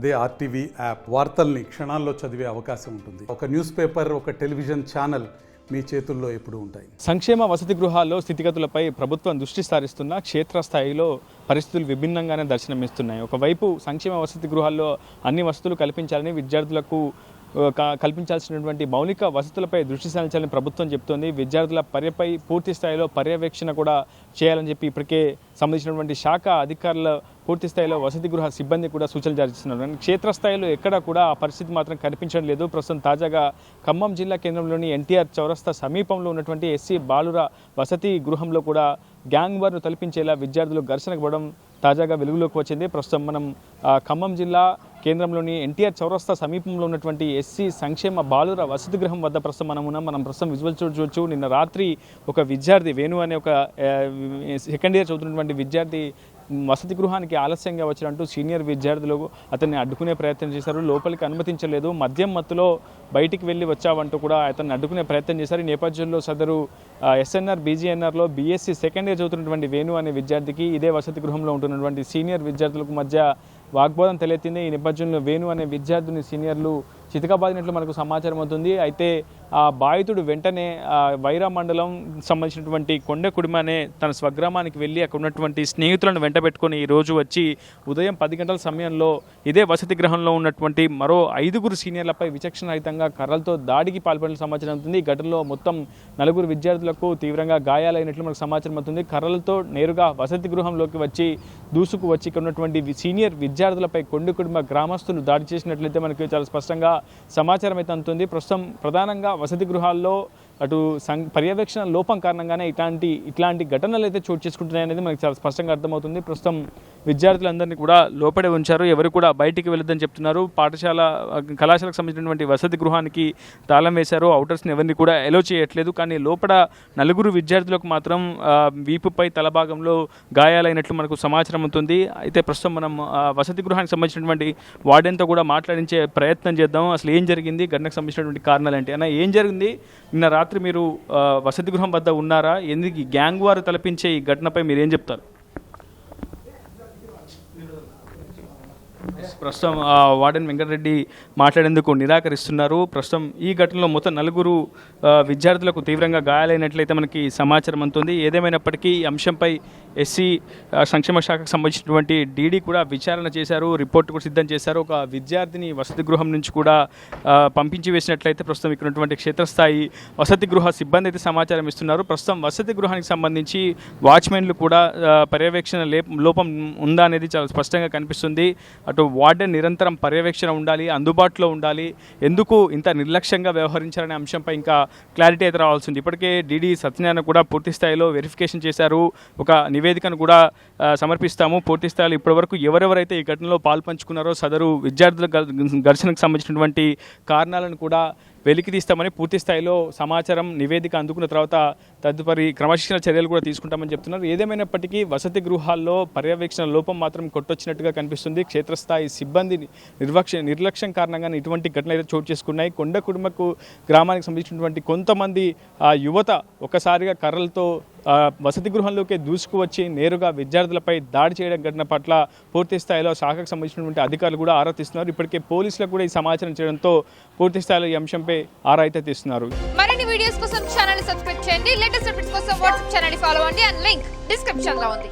అదే RTV app వార్తల్ని క్షణాల్లో చదివే అవకాశం ఉంటుంది. ఒక న్యూస్ పేపర్, ఒక టెలివిజన్ ఛానల్ మీ చేతుల్లో ఎప్పుడూ ఉంటాయి. సంక్షేమ వసతి గృహాల్లో స్థితిగతులపై ప్రభుత్వం దృష్టి సారిస్తున్న క్షేత్రస్థాయిలో పరిస్థితులు విభిన్నంగానే దర్శనమిస్తున్నాయి. ఒకవైపు సంక్షేమ వసతి గృహాల్లో అన్ని వసతులు కల్పించాలని, విద్యార్థులకు కల్పించాల్సినటువంటి మౌలిక వసతులపై దృష్టి సారించాలని ప్రభుత్వం చెప్తోంది. విద్యార్థుల పర్యపై పూర్తి స్థాయిలో పర్యవేక్షణ కూడా చేయాలని చెప్పి ఇప్పటికే సంబంధించినటువంటి శాఖ అధికారుల పూర్తి స్థాయిలో వసతి గృహ సిబ్బంది కూడా సూచనలు జారీ చేస్తున్నారు. క్షేత్రస్థాయిలో ఎక్కడా కూడా ఆ పరిస్థితి మాత్రం కనిపించడం లేదు. ప్రస్తుతం తాజాగా ఖమ్మం జిల్లా కేంద్రంలోని ఎన్టీఆర్ చౌరస్తా సమీపంలో ఉన్నటువంటి ఎస్సీ బాలుర వసతి గృహంలో కూడా గ్యాంగ్ వార్ను తలపించేలా విద్యార్థులు ఘర్షణకు పడడం తాజాగా వెలుగులోకి వచ్చింది. ప్రస్తుతం మనం ఖమ్మం జిల్లా కేంద్రంలోని ఎన్టీఆర్ చౌరస్తా సమీపంలో ఉన్నటువంటి ఎస్సీ సంక్షేమ బాలుర వసతి గృహం వద్ద ప్రస్తుతం మనం ప్రస్తుతం విజువల్ చూడవచ్చు. నిన్న రాత్రి ఒక విద్యార్థి వేణు అనే ఒక సెకండ్ ఇయర్ చదువుతున్నటువంటి విద్యార్థి వసతి గృహానికి ఆలస్యంగా వచ్చినట్టు సీనియర్ విద్యార్థులు అతన్ని అడ్డుకునే ప్రయత్నం చేశారు. లోపలికి అనుమతించలేదు. మద్యం మత్తులో బయటికి వెళ్ళి వచ్చావంటూ కూడా అతన్ని అడ్డుకునే ప్రయత్నం చేశారు. ఈ నేపథ్యంలో సదరు ఎస్ఎన్ఆర్ బీజీఎన్ఆర్లో బీఎస్సీ సెకండ్ ఇయర్ చదువుతున్నటువంటి వేణు అనే విద్యార్థికి ఇదే వసతి గృహంలో ఉంటున్నటువంటి సీనియర్ విద్యార్థులకు మధ్య వాగ్వాదం తలెత్తింది. ఈ నేపథ్యంలో వేణు అనే విద్యార్థిని సీనియర్లు చితకబాదినట్లు మనకు సమాచారం అవుతుంది. అయితే ఆ బాధితుడు వెంటనే వైరా మండలం సంబంధించినటువంటి కొండకుడిమ అనే తన స్వగ్రామానికి వెళ్ళి అక్కడ ఉన్నటువంటి స్నేహితులను వెంట పెట్టుకొని ఈరోజు వచ్చి ఉదయం 10 గంటల సమయంలో ఇదే వసతి గృహంలో ఉన్నటువంటి మరో 5 సీనియర్లపై విచక్షణరహితంగా కర్రలతో దాడికి పాల్పడిన సమాచారం అవుతుంది. ఈ ఘటనలో మొత్తం 4 విద్యార్థులకు తీవ్రంగా గాయాలైనట్లు మనకు సమాచారం అవుతుంది. కర్రలతో నేరుగా వసతి గృహంలోకి వచ్చి దూసుకు వచ్చి ఇక్కడ ఉన్నటువంటి సీనియర్ విద్యార్థులపై కొండకుడిమ గ్రామస్తులు దాడి చేసినట్లయితే మనకి చాలా స్పష్టంగా సమాచారం అయితే అందుతుంది. ప్రస్తుతం ప్రధానంగా వసతి గృహాల్లో అటు పర్యవేక్షణ లోపం కారణంగానే ఇట్లాంటి ఘటనలు అయితే చోటు చేసుకుంటున్నాయనేది మనకు చాలా స్పష్టంగా అర్థమవుతుంది. ప్రస్తుతం విద్యార్థులందరినీ కూడా లోపడే ఉంచారు. ఎవరు కూడా బయటికి వెళ్ళొద్దని చెప్తున్నారు. కళాశాలకు సంబంధించినటువంటి వసతి గృహానికి తాళం వేశారు. అవుటర్స్ని ఎవరిని కూడా ఎలో చేయట్లేదు. కానీ లోపల 4 విద్యార్థులకు మాత్రం వీపుపై తలభాగంలో గాయాలైనట్లు మనకు సమాచారం అవుతుంది. అయితే ప్రస్తుతం మనం వసతి గృహానికి సంబంధించినటువంటి వార్డెన్తో కూడా మాట్లాడించే ప్రయత్నం చేద్దాం. అసలు ఏం జరిగింది, ఘటనకు సంబంధించినటువంటి కారణాలు ఏంటి అన్న, ఏం జరిగింది? నిన్న రాత్రి మీరు వసతి గృహం వద్ద ఉన్నారా? ఎందుకు గ్యాంగ్ వారు తలపించే ఈ ఘటనపై మీరు ఏం చెప్తారు? ప్రస్తుతం వార్డెన్ వెంకటరెడ్డి మాట్లాడేందుకు నిరాకరిస్తున్నారు. ప్రస్తుతం ఈ ఘటనలో మొత్తం 4 విద్యార్థులకు తీవ్రంగా గాయాలైనట్లయితే మనకి సమాచారం అందుతుంది. ఏదేమైనప్పటికీ ఈ అంశంపై ఎస్సీ సంక్షేమ శాఖకు సంబంధించినటువంటి డీడీ కూడా విచారణ చేశారు, రిపోర్ట్ కూడా సిద్ధం చేశారు. ఒక విద్యార్థిని వసతి గృహం నుంచి కూడా పంపించి వేసినట్లయితే ప్రస్తుతం ఇక్కడ ఉన్నటువంటి క్షేత్రస్థాయి వసతి గృహ సిబ్బంది అయితే సమాచారం ఇస్తున్నారు. ప్రస్తుతం వసతి గృహానికి సంబంధించి వాచ్మెన్లు కూడా పర్యవేక్షణ లోపం ఉందా అనేది చాలా స్పష్టంగా కనిపిస్తుంది. అటు వార్డెన్ నిరంతరం పర్యవేక్షణ ఉండాలి, అందుబాటులో ఉండాలి. ఎందుకు ఇంత నిర్లక్ష్యంగా వ్యవహరించాలనే అంశంపై ఇంకా క్లారిటీ అయితే రావాల్సింది. ఇప్పటికే డీడీ సత్యనారాయణ కూడా పూర్తి స్థాయిలో వెరిఫికేషన్ చేశారు. ఒక నివేదికను కూడా సమర్పిస్తాము. పూర్తి స్థాయిలో ఇప్పటివరకు ఎవరెవరైతే ఈ ఘటనలో పాల్పంచుకున్నారో సదరు విద్యార్థుల ఘర్షణకు సంబంధించినటువంటి కారణాలను కూడా వెలికి తీస్తామని పూర్తి స్థాయిలో సమాచారం నివేదిక అందుకున్న తర్వాత తదుపరి క్రమశిక్షణ చర్యలు కూడా తీసుకుంటామని చెప్తున్నారు. ఏదేమైనప్పటికీ వసతి గృహాల్లో పర్యవేక్షణ లోపం మాత్రం కొట్టొచ్చినట్టుగా కనిపిస్తుంది. క్షేత్రస్థాయి సిబ్బంది నిర్లక్ష్యం కారణంగా ఇటువంటి ఘటనలు అయితే చోటు చేసుకున్నాయి. కొండకుడిమకు గ్రామానికి సంబంధించినటువంటి కొంతమంది యువత ఒక్కసారిగా కర్రలతో వసతి గృహంలోకి దూసుకువచ్చి నేరుగా విద్యార్థులపై దాడి చేయడం ఘటన పట్ల పూర్తి స్థాయిలో శాఖకు సంబంధించినటువంటి అధికారులు కూడా ఆరా తీస్తున్నారు. ఇప్పటికే పోలీసులకు కూడా ఈ సమాచారం చేయడంతో పూర్తి స్థాయిలో ఈ అంశంపై ఆరా అయితే తీస్తున్నారు. మరిన్ని వీడియోస్ కోసం ఛానల్ సబ్స్క్రైబ్ చేయండి. లేటెస్ట్ అప్డేట్స్ కోసం వాట్సాప్ ఛానల్ ఫాలో అవ్వండి. అండ్ లింక్ డిస్క్రిప్షన్ లో ఉంది.